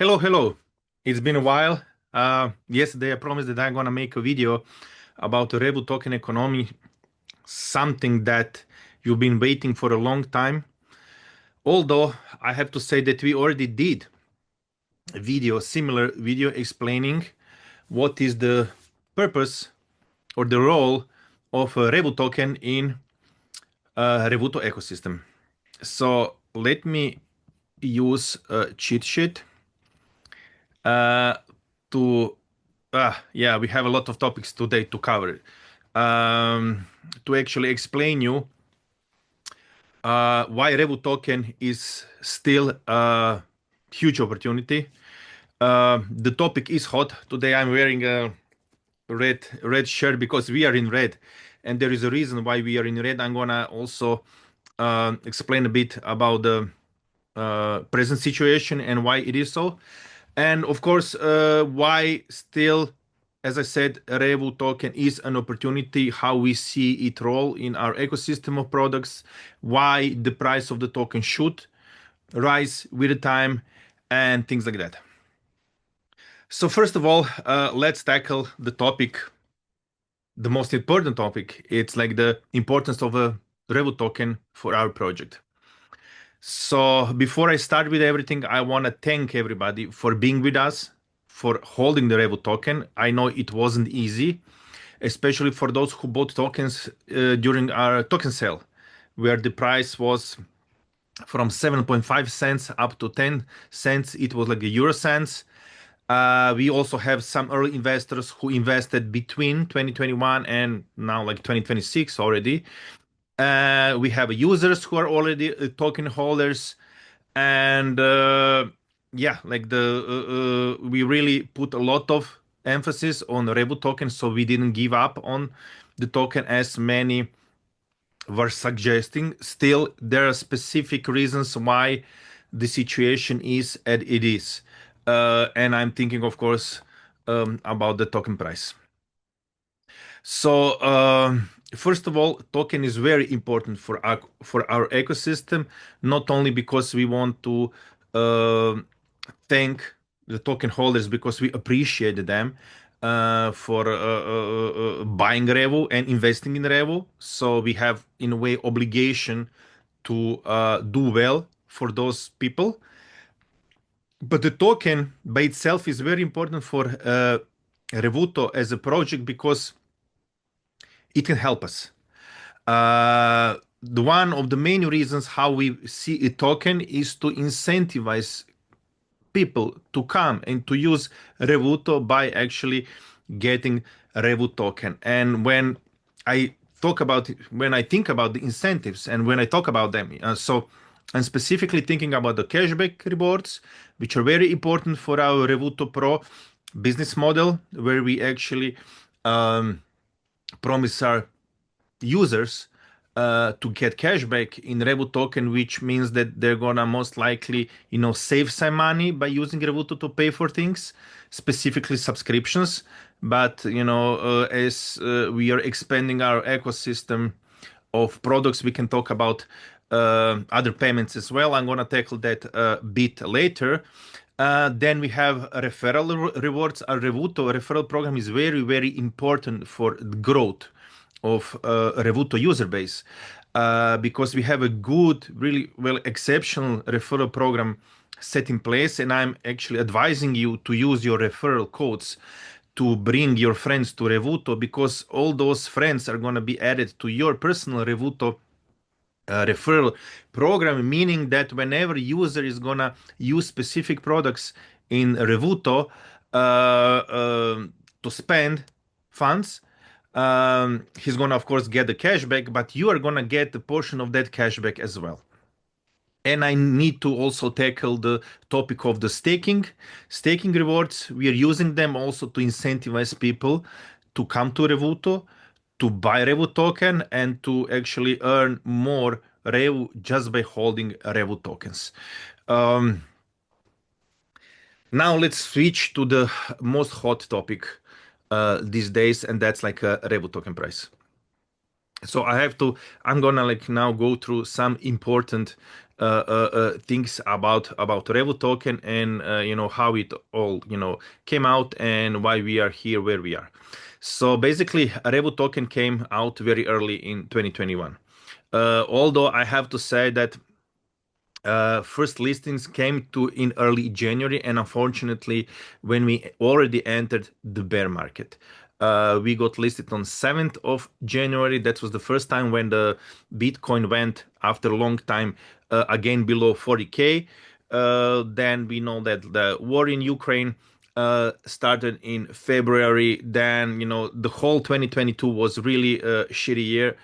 Hello, hello. It's been a while. Yesterday I promised that I'm gonna make a video about the REVU token economy, something that you've been waiting for a long time. Although I have to say that we already did a similar video explaining what is the purpose or the role of a REVU token in Revuto ecosystem. So let me use a cheat sheet uh, to yeah, we have a lot of topics today to cover. To actually explain you why Revu token is still a huge opportunity. The topic is hot. Today I'm wearing a red shirt because we are in red, and there is a reason why we are in red. I'm gonna also explain a bit about the present situation and why it is so. And of course, why still, as I said, Revu token is an opportunity, how we see it roll in our ecosystem of products, why the price of the token should rise with the time, and things like that. So first of all, let's tackle the topic, the most important topic. It's like the importance of a Revu token for our project. So before I start with everything, I want to thank everybody for being with us, for holding the Revu token. I know it wasn't easy, especially for those who bought tokens during our token sale, where the price was from 7.5 cents up to 10 cents. It was like a euro cents. We also have some early investors who invested between 2021 and now like 2026 already. We have users who are already token holders, and yeah, like we really put a lot of emphasis on Revu token, so we didn't give up on the token as many were suggesting. Still, there are specific reasons why the situation is as it is, and I'm thinking, of course, about the token price. So first of all, token is very important for our ecosystem, not only because we want to thank the token holders because we appreciate them for buying Revu and investing in Revu. So we have, in a way, obligation to do well for those people. But the token by itself is very important for Revuto as a project because it can help us. The one of the main reasons how we see a token is to incentivize people to come and to use Revuto by actually getting Revu token. And when I when I think about the incentives and when I talk about them, so I'm specifically thinking about the cashback rewards, which are very important for our Revuto Pro business model, where we actually promise our users to get cashback in Revu token, which means that they're gonna most likely, save some money by using Revuto to pay for things, specifically subscriptions. But as we are expanding our ecosystem of products, we can talk about other payments as well. I'm gonna tackle that a bit later. Then we have referral rewards. Our Revuto referral program is very, very important for growth of Revuto user base because we have a good, really well, exceptional referral program set in place, and I'm actually advising you to use your referral codes to bring your friends to Revuto, because all those friends are going to be added to your personal Revuto referral program, meaning that whenever user is gonna use specific products in Revuto to spend funds, he's gonna of course get the cashback, but you are gonna get a portion of that cashback as well. And I need to also tackle the topic of the staking rewards. We are using them also to incentivize people to come to Revuto, to buy Revu token, and to actually earn more Revu just by holding Revu tokens. Now let's switch to the most hot topic these days, and that's like a Revu token price. So I'm gonna like now go through some important things about Revu token and how it all came out and why we are here where we are. So basically, Revu token came out very early in 2021. Although I have to say that first listings came to in early January, and unfortunately, when we already entered the bear market, we got listed on 7th of January. That was the first time when the Bitcoin went after a long time again below 40K. Then we know that the war in Ukraine started in February. Then the whole 2022 was really a shitty year.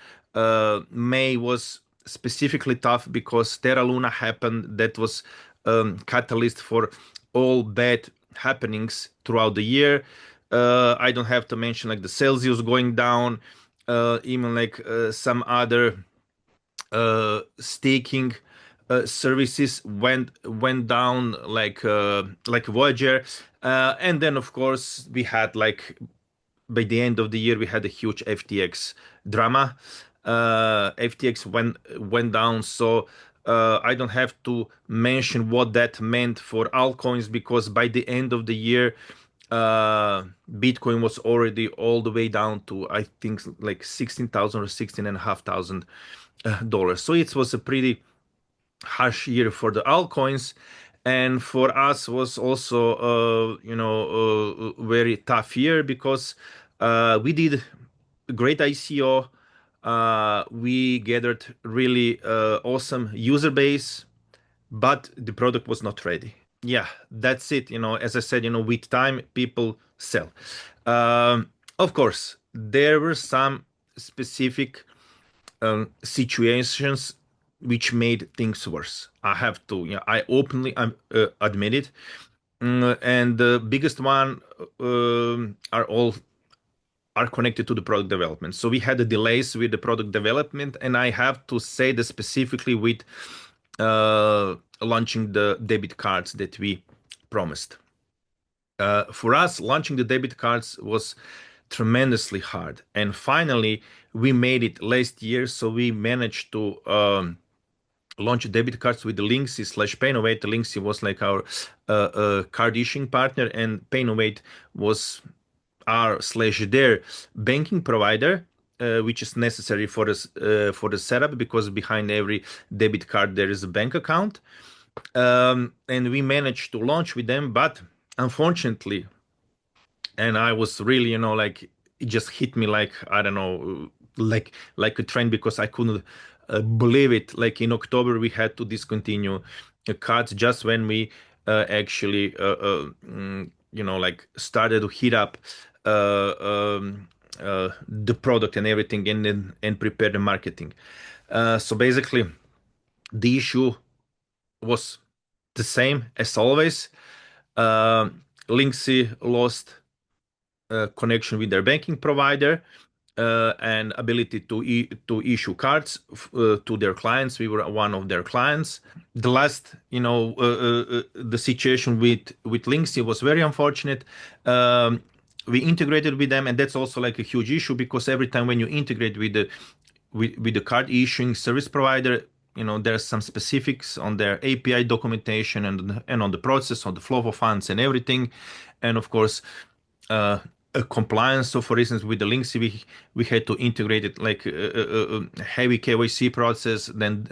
May was specifically tough because Terra Luna happened. That was catalyst for all bad happenings throughout the year. I don't have to mention like the Celsius going down, even like some other staking services went down like Voyager, and then of course we had like by the end of the year we had a huge FTX drama. FTX went down, so I don't have to mention what that meant for altcoins because by the end of the year, Bitcoin was already all the way down to I think like 16,000 or 16,500 dollars. So it was a pretty harsh year for the altcoins, and for us was also a very tough year because we did a great ICO. We gathered really awesome user base, but the product was not ready. Yeah, that's it. As I said, with time people sell. Of course, there were some specific situations which made things worse. I have to, I openly admit it. And the biggest one are connected to the product development. So we had the delays with the product development, and I have to say that specifically with launching the debit cards that we promised. For us, launching the debit cards was tremendously hard, and finally we made it last year. So we managed to launch debit cards with the Linksy/Paynovate. Linksy was like our card issuing partner, and Paynovate was our/their banking provider, which is necessary for the setup because behind every debit card there is a bank account. And we managed to launch with them, but unfortunately, and I was really, like it just hit me like I don't know, like a train because I couldn't believe it. Like in October, we had to discontinue cards just when we actually, like started to heat up the product and everything, and prepare the marketing. So basically, the issue was the same as always. Linksy lost connection with their banking provider and ability to issue cards to their clients. We were one of their clients. The last, the situation with Linksy was very unfortunate. We integrated with them, and that's also like a huge issue because every time when you integrate with the card issuing service provider, there's some specifics on their API documentation and on the process, on the flow of funds and everything, and of course a compliance. So for instance, with the Linksy, we had to integrate it like a heavy KYC process, then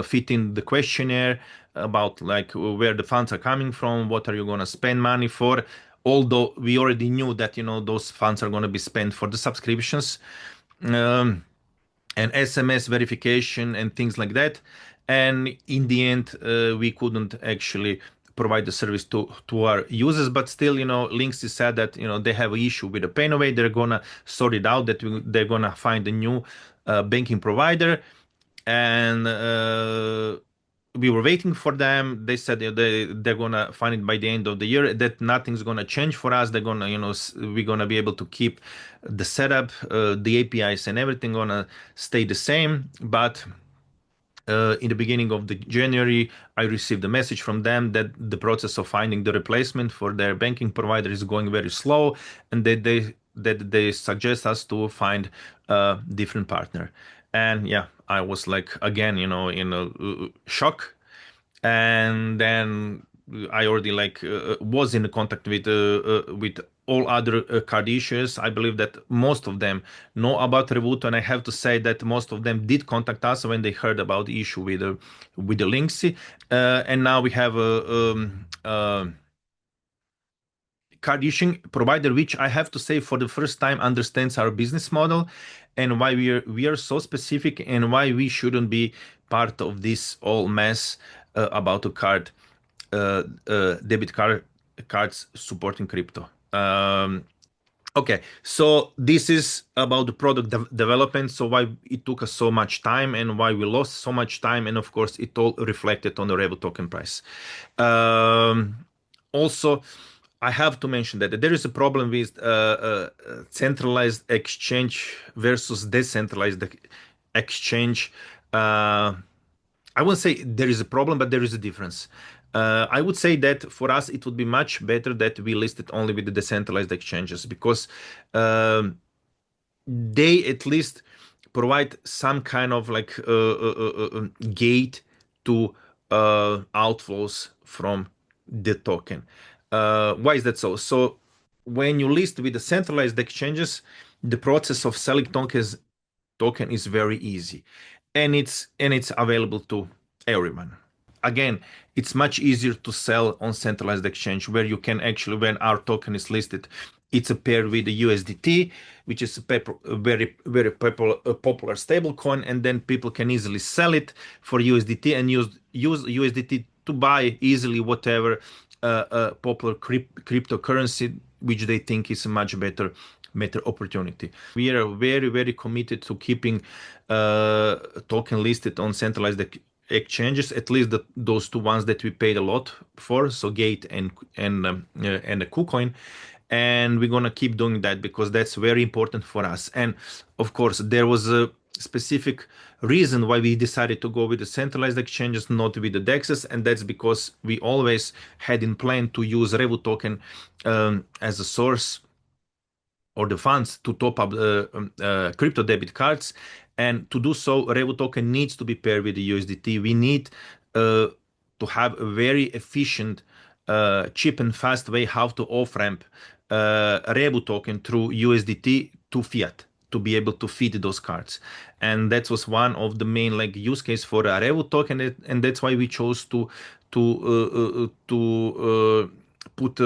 fit in the questionnaire about like where the funds are coming from, what are you going to spend money for, although we already knew that those funds are going to be spent for the subscriptions, and SMS verification and things like that. And in the end, we couldn't actually provide the service to our users, but still, Linksy said that they have an issue with the Paynovate. They're gonna sort it out. That they're gonna find a new banking provider, and we were waiting for them. They said they're gonna find it by the end of the year. That nothing's gonna change for us. They're gonna, we're gonna be able to keep the setup, the APIs and everything gonna stay the same, but in the beginning of the January, I received a message from them that the process of finding the replacement for their banking provider is going very slow, and that they suggest us to find a different partner. And yeah, I was like again, in a shock. And then I already like was in contact with all other card issuers. I believe that most of them know about Revuto, and I have to say that most of them did contact us when they heard about the issue with the links. And now we have a card issuing provider, which I have to say for the first time understands our business model and why we are so specific and why we shouldn't be part of this all mess about a card debit cards supporting crypto. Okay, so this is about the product development. So why it took us so much time and why we lost so much time, and of course it all reflected on the Revo token price. Also, I have to mention that there is a problem with centralized exchange versus decentralized exchange. I wouldn't say there is a problem, but there is a difference. I would say that for us, it would be much better that we list it only with the decentralized exchanges because they at least provide some kind of like gate to outflows from the token. Why is that so? So when you list with the centralized exchanges, the process of selling token is very easy, and it's available to everyone. Again, it's much easier to sell on centralized exchange where you can actually, when our token is listed, it's a pair with the USDT, which is a very very popular stable coin, and then people can easily sell it for USDT and use USDT to buy easily whatever popular cryptocurrency which they think is a much better opportunity. We are very very committed to keeping token listed on centralized exchanges, at least those two ones that we paid a lot for, so Gate and the KuCoin, and we're gonna keep doing that because that's very important for us. And of course, there was a specific reason why we decided to go with the centralized exchanges, not with the DEXs, and that's because we always had in plan to use Revu token as a source or the funds to top up crypto debit cards. And to do so, Revo token needs to be paired with the USDT. We need to have a very efficient, cheap and fast way how to off ramp Revo token through USDT to fiat to be able to feed those cards. And that was one of the main like use case for a Revo token, and that's why we chose to put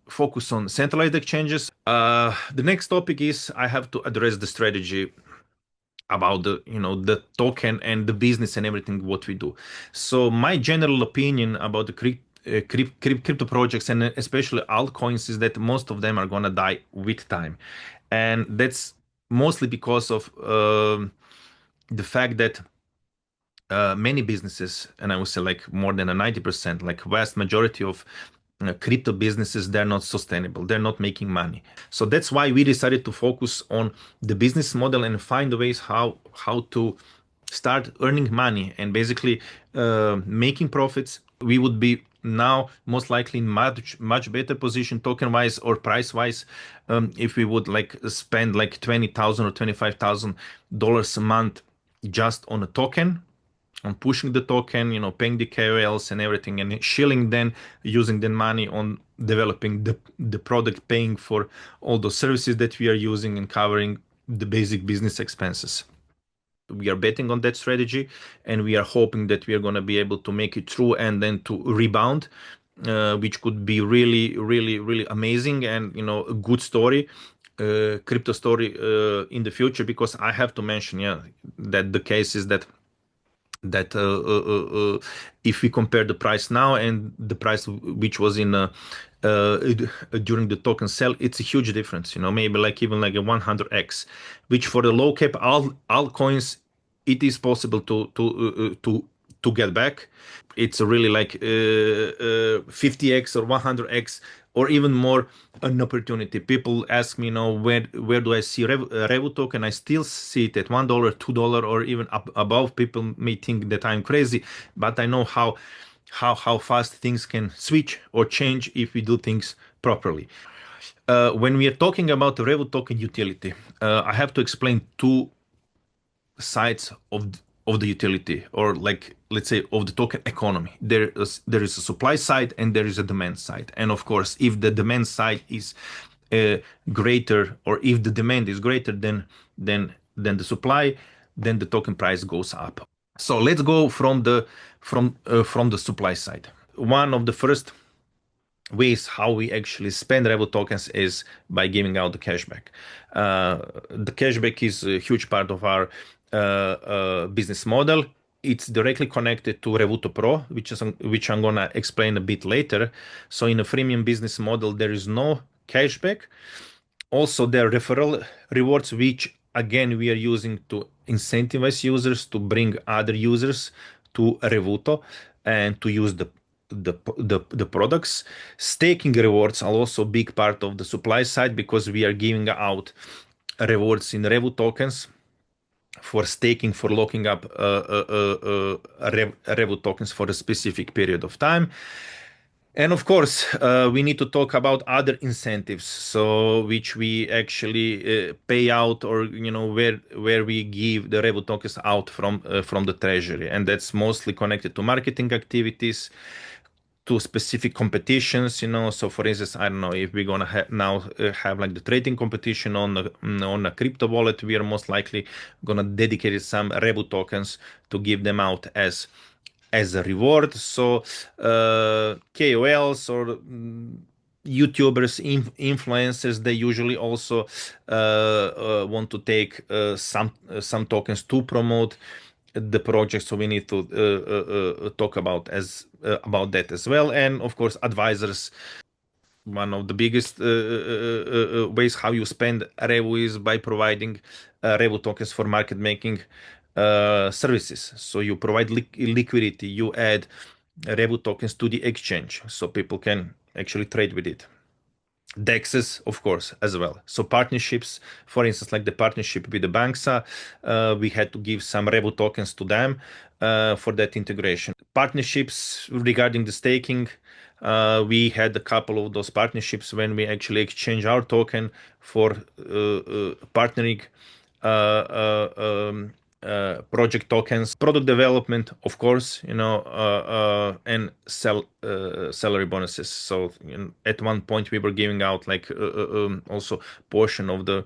focus on centralized exchanges. The next topic is I have to address the strategy about the token and the business and everything what we do. So my general opinion about the crypto projects and especially altcoins is that most of them are gonna die with time, and that's mostly because of the fact that many businesses, and I would say like more than a 90%, like vast majority of crypto businesses, they're not sustainable, they're not making money. So that's why we decided to focus on the business model and find ways how to start earning money and basically making profits. We would be now most likely in much better position token wise or price wise if we would like spend like $20,000 or $25,000 a month just on a token, on pushing the token, paying the KOLs and everything, and shilling then using the money on developing the product, paying for all those services that we are using and covering the basic business expenses. We are betting on that strategy, and we are hoping that we are going to be able to make it through and then to rebound, which could be really, really, really amazing and a good story, crypto story in the future. Because I have to mention, yeah, that the case is that if we compare the price now and the price which was in during the token sale, it's a huge difference, maybe like even like a 100x, which for the low cap altcoins it is possible to get back. It's really like 50x or 100x or even more an opportunity. People ask me, where do I see Revu token? I still see it at $1, $2, or even up above. People may think that I'm crazy, but I know how fast things can switch or change if we do things properly. When we are talking about the Revu token utility, I have to explain two sides of the utility, or like, let's say, of the token economy. There is a supply side and there is a demand side. And of course, if the demand side is greater, or if the demand is greater than the supply, then the token price goes up. So let's go from the supply side. One of the first ways how we actually spend Revu tokens is by giving out the cashback. The cashback is a huge part of our business model. It's directly connected to Revuto Pro, which I'm gonna explain a bit later. So in a freemium business model, there is no cashback. Also, there are referral rewards, which again we are using to incentivize users to bring other users to Revuto and to use the products. Staking rewards are also a big part of the supply side, because we are giving out rewards in Revu tokens for staking, for locking up Revu tokens for a specific period of time. And of course, we need to talk about other incentives, so which we actually pay out, or where we give the Revu tokens out from the treasury, and that's mostly connected to marketing activities, to specific competitions. So for instance, I don't know, if we're gonna now have like the trading competition on a crypto wallet, we are most likely gonna dedicate some Revu tokens to give them out as a reward. So KOLs or YouTubers, influencers, they usually also want to take some tokens to promote the project. So we need to talk about that as well. And of course, advisors. One of the biggest ways how you spend Revu is by providing Revu tokens for market making services. So you provide liquidity, you add Revu tokens to the exchange so people can actually trade with it. DEXs, of course, as well. So partnerships, for instance, like the partnership with the Banksa, we had to give some Revu tokens to them for that integration. Partnerships regarding the staking, we had a couple of those partnerships when we actually exchange our token for partnering project tokens. Product development, of course, and salary bonuses. So at one point we were giving out like also portion of the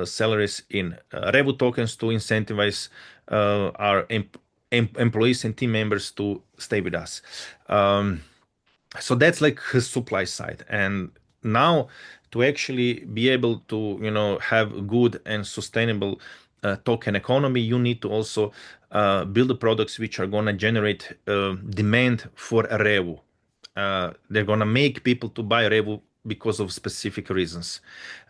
salaries in Revu tokens to incentivize our employees and team members to stay with us. So that's like his supply side. And now, to actually be able to have good and sustainable token economy, you need to also build the products which are going to generate demand for a Revu. They're going to make people to buy Revu because of specific reasons.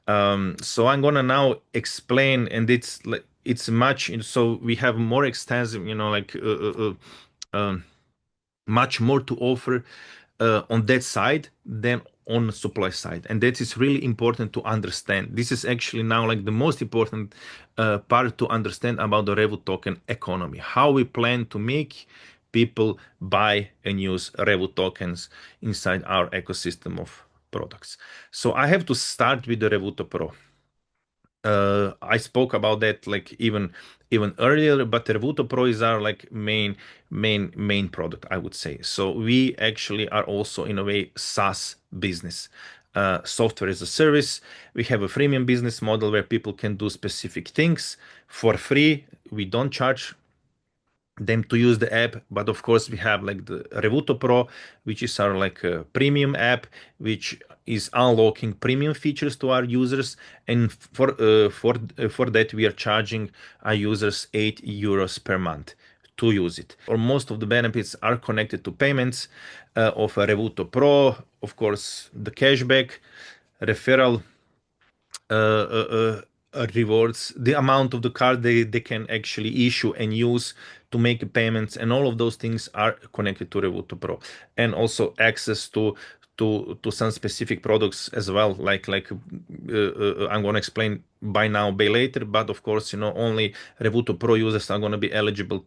So I'm going to now explain, and it's much, so we have more extensive, much more to offer on that side than on the supply side. And that is really important to understand. This is actually now like the most important part to understand about the Revu token economy, how we plan to make people buy and use Revu tokens inside our ecosystem of products. So I have to start with the Revuto Pro. I spoke about that like even earlier, but Revuto Pro is our like main product, I would say. So we actually are also in a way SaaS business, software as a service. We have a freemium business model where people can do specific things for free. We don't charge them to use the app, but of course we have like the Revuto Pro, which is our like premium app, which is unlocking premium features to our users, and for that we are charging our users €8 per month to use it. Or most of the benefits are connected to payments of Revuto Pro, of course the cashback, referral rewards, the amount of the card they can actually issue and use to make payments, and all of those things are connected to Revuto Pro. And also access to some specific products as well, like I'm going to explain buy now, pay later. But of course, only Revuto Pro users are going to be eligible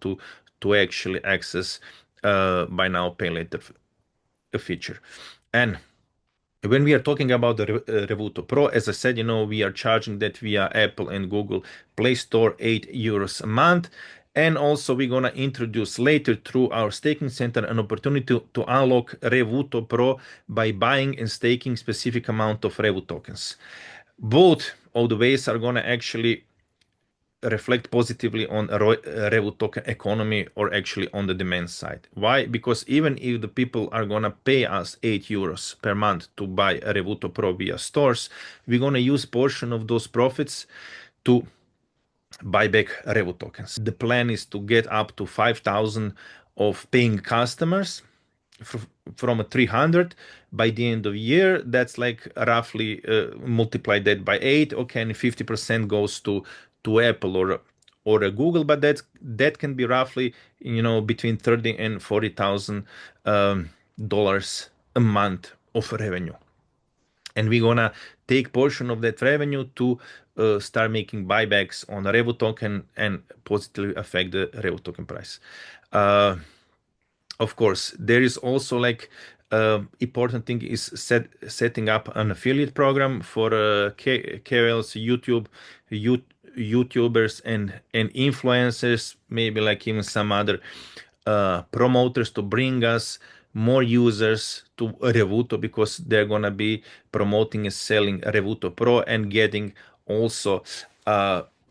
to actually access buy now, pay later feature. And when we are talking about the Revuto Pro, as I said, we are charging that via Apple and Google Play Store, €8 a month. And also we're gonna introduce later through our staking center an opportunity to unlock Revuto Pro by buying and staking specific amount of Revu tokens. Both of the ways are gonna actually reflect positively on Revu token economy or actually on the demand side. Why? Because even if the people are gonna pay us €8 per month to buy a Revuto Pro via stores, we're gonna use portion of those profits to buy back Revu tokens. The plan is to get up to 5,000 of paying customers from 300 by the end of the year. That's like roughly multiply that by 8. Okay, and 50% goes to Apple or a Google, but that can be roughly between 30 and 40,000 dollars a month of revenue. And we're gonna take portion of that revenue to start making buybacks on Revu token and positively affect the Revu token price. Of course, there is also like important thing is setting up an affiliate program for KOLs, YouTubers and influencers, maybe like even some other promoters to bring us more users to Revuto, because they're gonna be promoting and selling Revuto Pro and getting also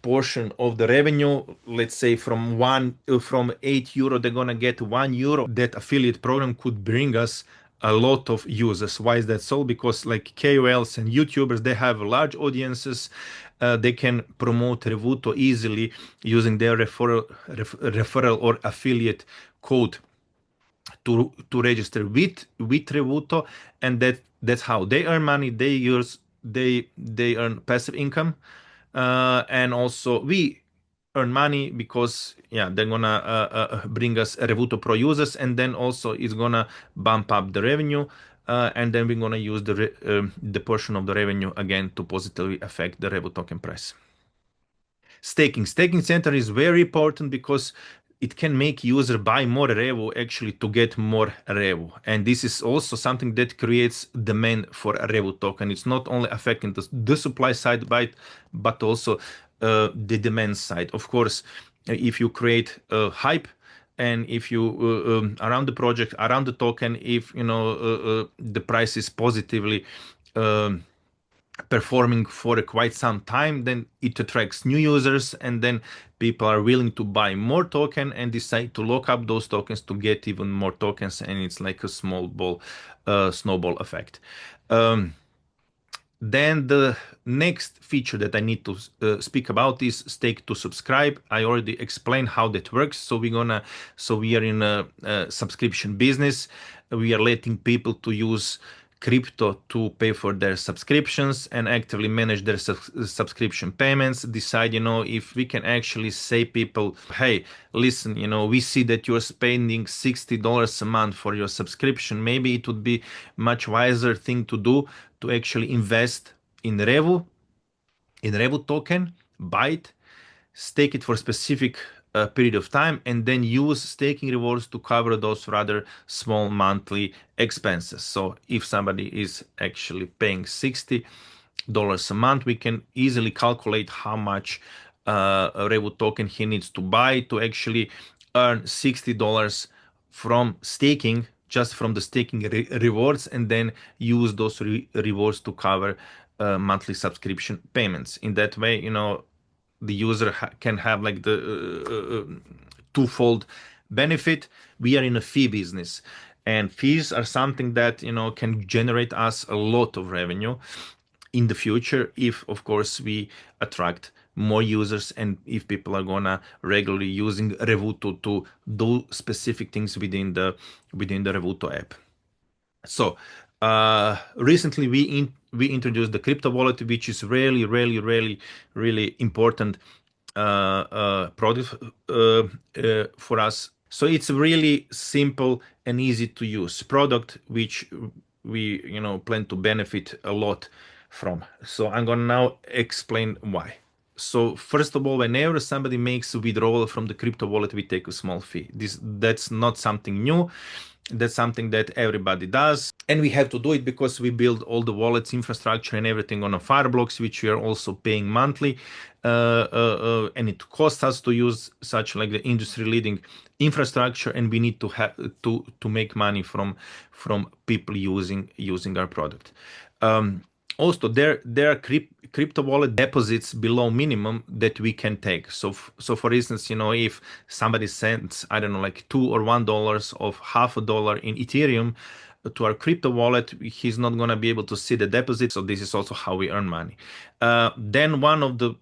portion of the revenue. Let's say from €8 they're gonna get €1. That affiliate program could bring us a lot of users. Why is that so? Because like KOLs and YouTubers, they have large audiences. They can promote Revuto easily using their referral or affiliate code to register with Revuto, and that's how they earn money. They earn passive income, and also we earn money because they're gonna bring us Revuto Pro users, and then also it's gonna bump up the revenue, and then we're gonna use the portion of the revenue again to positively affect the Revu token price. Staking center is very important because it can make user buy more Revu actually to get more Revu, and this is also something that creates demand for a Revu token. It's not only affecting the supply side but also the demand side. Of course, if you create a hype and if you around the project, around the token, if the price is positively performing for quite some time, then it attracts new users, and then people are willing to buy more token and decide to lock up those tokens to get even more tokens, and it's like a snowball effect. Then the next feature that I need to speak about is stake to subscribe. I already explained how that works. So we are in a subscription business. We are letting people to use crypto to pay for their subscriptions and actively manage their subscription payments. Decide, if we can actually say people, hey, listen, we see that you're spending $60 a month for your subscription. Maybe it would be much wiser thing to do to actually invest in Revu token, buy it, stake it for a specific period of time, and then use staking rewards to cover those rather small monthly expenses. So if somebody is actually paying $60 a month, we can easily calculate how much Revu token he needs to buy to actually earn $60 from staking, just from the staking rewards, and then use those rewards to cover monthly subscription payments. In that way, the user can have like the twofold benefit. We are in a fee business, and fees are something that can generate us a lot of revenue in the future if, of course, we attract more users and if people are gonna regularly using Revuto to do specific things within the Revuto app. So recently we introduced the crypto wallet, which is really important product for us. So it's a really simple and easy to use product, which we plan to benefit a lot from. So I'm gonna now explain why. So first of all, whenever somebody makes a withdrawal from the crypto wallet, we take a small fee. That's not something new. That's something that everybody does. And we have to do it because we build all the wallets infrastructure and everything on a Fireblocks, which we are also paying monthly. And it costs us to use such like the industry leading infrastructure, and we need to have to make money from people using our product. Also, there are crypto wallet deposits below minimum that we can take. So for instance, if somebody sends, I don't know, like $2 or $1 of $0.50 in Ethereum to our crypto wallet, he's not going to be able to see the deposit. So this is also how we earn money. Then one of the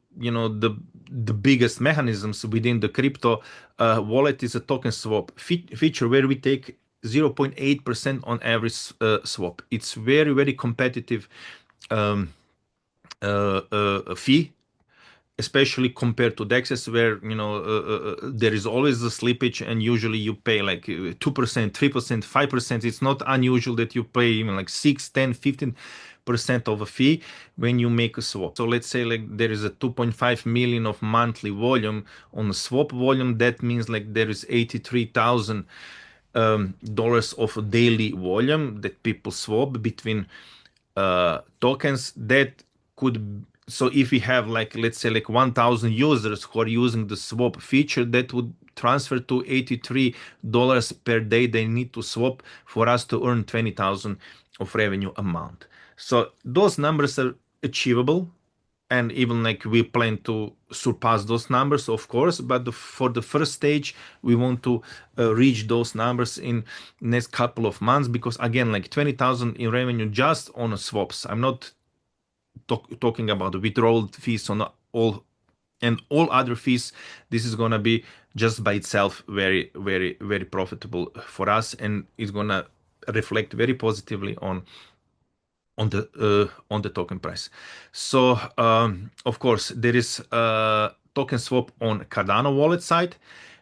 the biggest mechanisms within the crypto wallet is a token swap feature, where we take 0.8% on every swap. It's very, very competitive um, fee, especially compared to dexes, where there is always a slippage, and usually you pay like 2%, 3%, 5%. It's not unusual that you pay even like 6, 10, 15% of a fee when you make a swap. So let's say like there is a 2.5 million of monthly volume on a swap volume. That means like there is 83,000 dollars of daily volume that people swap between tokens. That could, so if we have like, let's say like 1,000 users who are using the swap feature, that would transfer to $83 per day they need to swap for us to earn 20,000 of revenue amount. So those numbers are achievable, and even like we plan to surpass those numbers, of course. But for the first stage, we want to reach those numbers in next couple of months, because again, like 20,000 in revenue just on swaps. I'm not talking about the withdrawal fees on all and all other fees. This is gonna be just by itself very, very, very profitable for us, and it's gonna reflect very positively on the token price. So of course there is token swap on Cardano wallet side.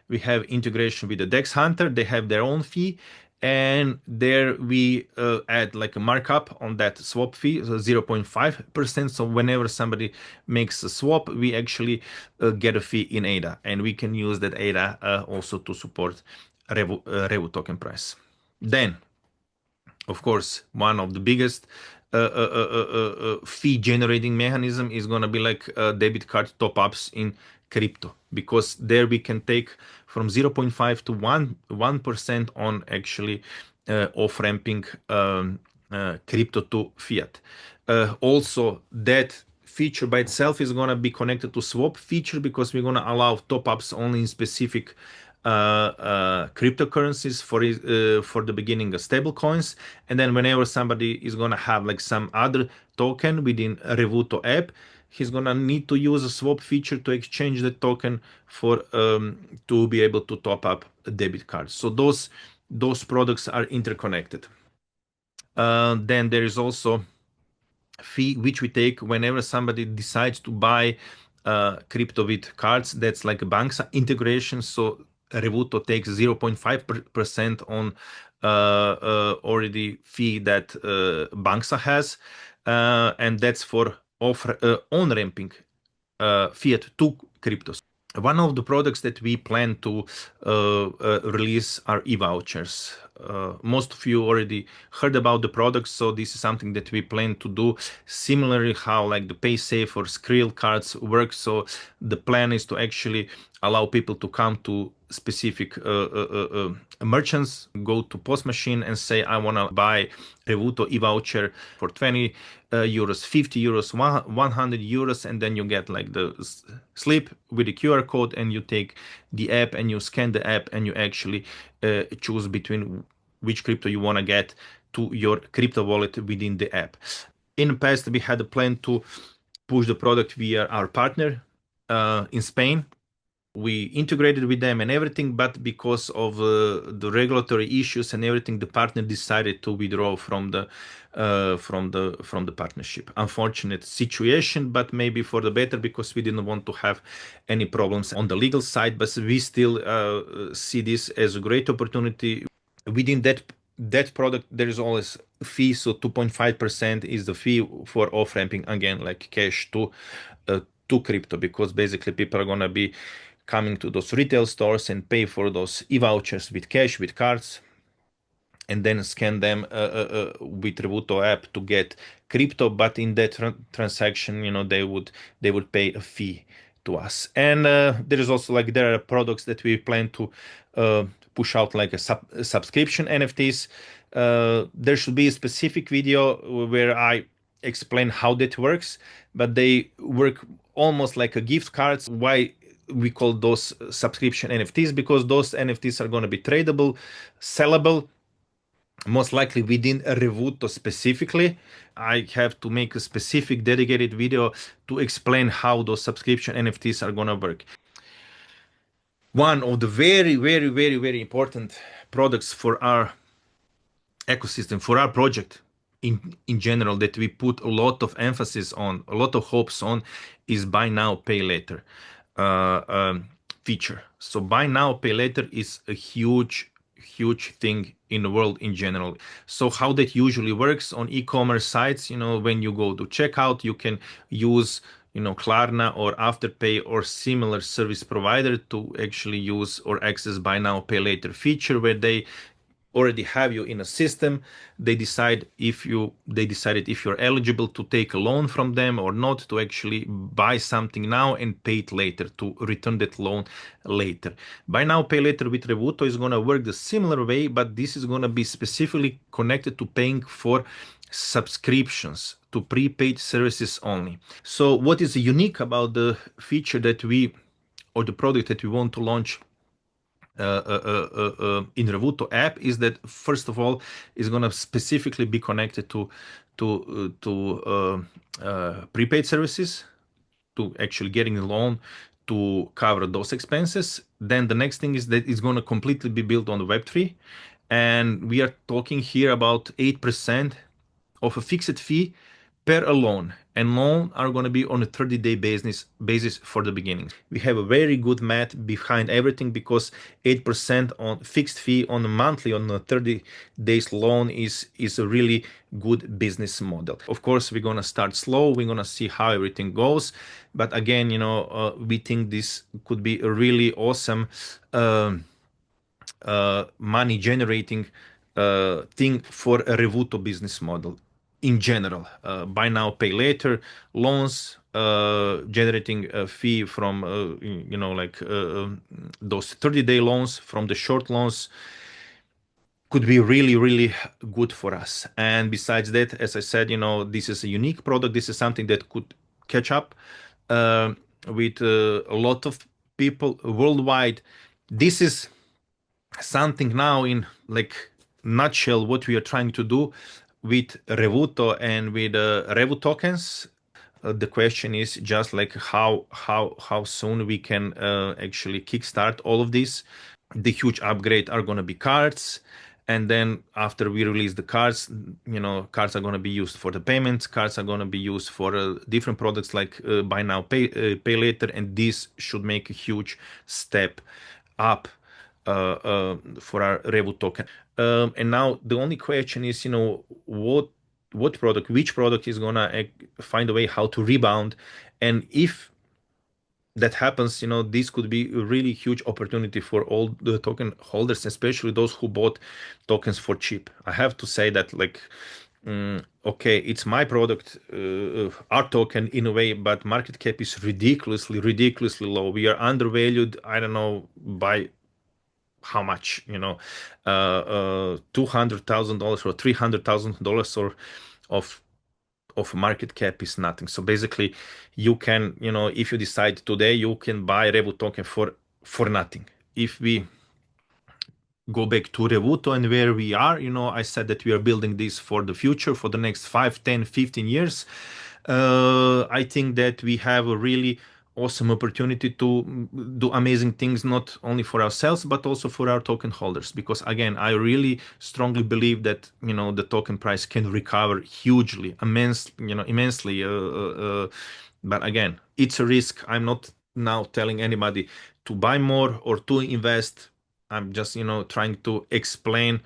We have integration with the Dex Hunter. They have their own fee, and there we add like a markup on that swap fee, so 0.5%. So whenever somebody makes a swap, we actually get a fee in ADA, and we can use that ADA also to support Revu token price. Then of course, one of the biggest fee generating mechanism is going to be like debit card top ups in crypto, because there we can take from 0.5 to 1% on actually off ramping crypto to fiat. Also, that feature by itself is going to be connected to swap feature, because we're going to allow top ups only in specific cryptocurrencies for the beginning of stable coins. And then whenever somebody is going to have like some other token within a Revuto app, he's going to need to use a swap feature to exchange the token for to be able to top up a debit card. So those products are interconnected. Then there is also fee which we take whenever somebody decides to buy crypto with cards. That's like a Banksa integration. So Revuto takes 0.5% on already fee that Banksa has, and that's for on ramping fiat to cryptos. One of the products that we plan to release are e-vouchers. Most of you already heard about the products, so this is something that we plan to do similarly how like the PaySafe or Skrill cards work. So the plan is to actually allow people to come to specific merchants, go to post machine and say, I want to buy Revuto e-voucher for 20 euros, 50 euros, 100 euros, and then you get like the slip with the QR code, and you take the app and you scan the app, and you actually choose between which crypto you want to get to your crypto wallet within the app. In the past, we had a plan to push the product via our partner in Spain. We integrated with them and everything, but because of the regulatory issues and everything, the partner decided to withdraw from the partnership. Unfortunate situation, but maybe for the better, because we didn't want to have any problems on the legal side. But we still see this as a great opportunity. Within that product, there is always a fee. So 2.5% is the fee for off ramping, again, like cash to crypto, because basically people are gonna be coming to those retail stores and pay for those e-vouchers with cash, with cards. and then scan them with Revuto app to get crypto. But in that transaction, they would pay a fee to us. And there is also like there are products that we plan to uh, push out like a subscription NFTs. There should be a specific video where I explain how that works, but they work almost like a gift cards. Why we call those subscription NFTs? Because those NFTs are going to be tradable, sellable, most likely within a Revuto specifically. I have to make a specific dedicated video to explain how those subscription NFTs are gonna work. One of the very, very, very, very important products for our ecosystem, for our project in general, that we put a lot of emphasis on, a lot of hopes on, is buy now, pay later uh, um, feature. So buy now, pay later is a huge thing in the world in general. So how that usually works on e-commerce sites, when you go to checkout, you can use Klarna or Afterpay or similar service provider to actually use or access buy now pay later feature, where they already have you in a system. They decided if you're eligible to take a loan from them or not, to actually buy something now and pay it later, to return that loan later. Buy now, pay later with Revuto is going to work the similar way, but this is going to be specifically connected to paying for subscriptions, to prepaid services only. So what is unique about the feature that we, or the product that we want to launch in Revuto app, is that first of all is going to specifically be connected to prepaid services, to actually getting a loan to cover those expenses. Then the next thing is that it's going to completely be built on the Web3, and we are talking here about 8% of a fixed fee per a loan, and loan are going to be on a 30-day basis for the beginning. We have a very good math behind everything, because 8% on fixed fee on a monthly on a 30 days loan is a really good business model. Of course, we're going to start slow, we're going to see how everything goes, but again, we think this could be a really awesome money generating thing for a Revuto business model in general. Buy now, pay later, loans, generating a fee from, those 30-day loans, from the short loans, could be really, really good for us. And besides that, as I said, this is a unique product. This is something that could catch up with a lot of people worldwide. This is something now in like nutshell what we are trying to do with Revuto and with Revu tokens. The question is just like how soon we can actually kickstart all of this. The huge upgrade are going to be cards, and then after we release the cards, cards are going to be used for the payments, cards are going to be used for different products like buy now, pay later, and this should make a huge step up for our Revu token. And now the only question is, which product is gonna find a way how to rebound, and if that happens, this could be a really huge opportunity for all the token holders, especially those who bought tokens for cheap. I have to say that, like, okay, it's my product, our token in a way, but market cap is ridiculously low. We are undervalued. I don't know by how much, $200,000 or $300,000 or of market cap is nothing. So basically, you can, if you decide today, you can buy Revu token for nothing. If we go back to Revuto and where we are, I said that we are building this for the future, for the next 5, 10, 15 years. I think that we have a really awesome opportunity to do amazing things, not only for ourselves, but also for our token holders. Because again, I really strongly believe that, the token price can recover hugely, immensely. But again, it's a risk. I'm not now telling anybody to buy more or to invest. I'm just, trying to explain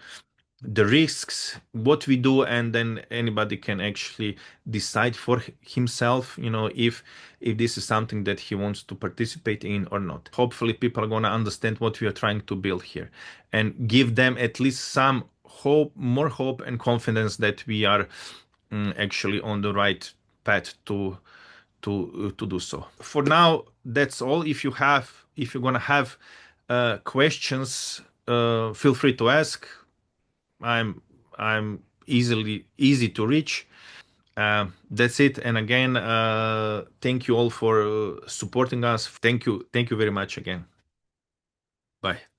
the risks, what we do, and then anybody can actually decide for himself, if this is something that he wants to participate in or not. Hopefully, people are gonna understand what we are trying to build here, and give them at least some hope and confidence that we are actually on the right path to do so. For now, that's all. If you're gonna have questions, feel free to ask. I'm easy to reach. That's it. And again, thank you all for supporting us. Thank you very much again. Bye.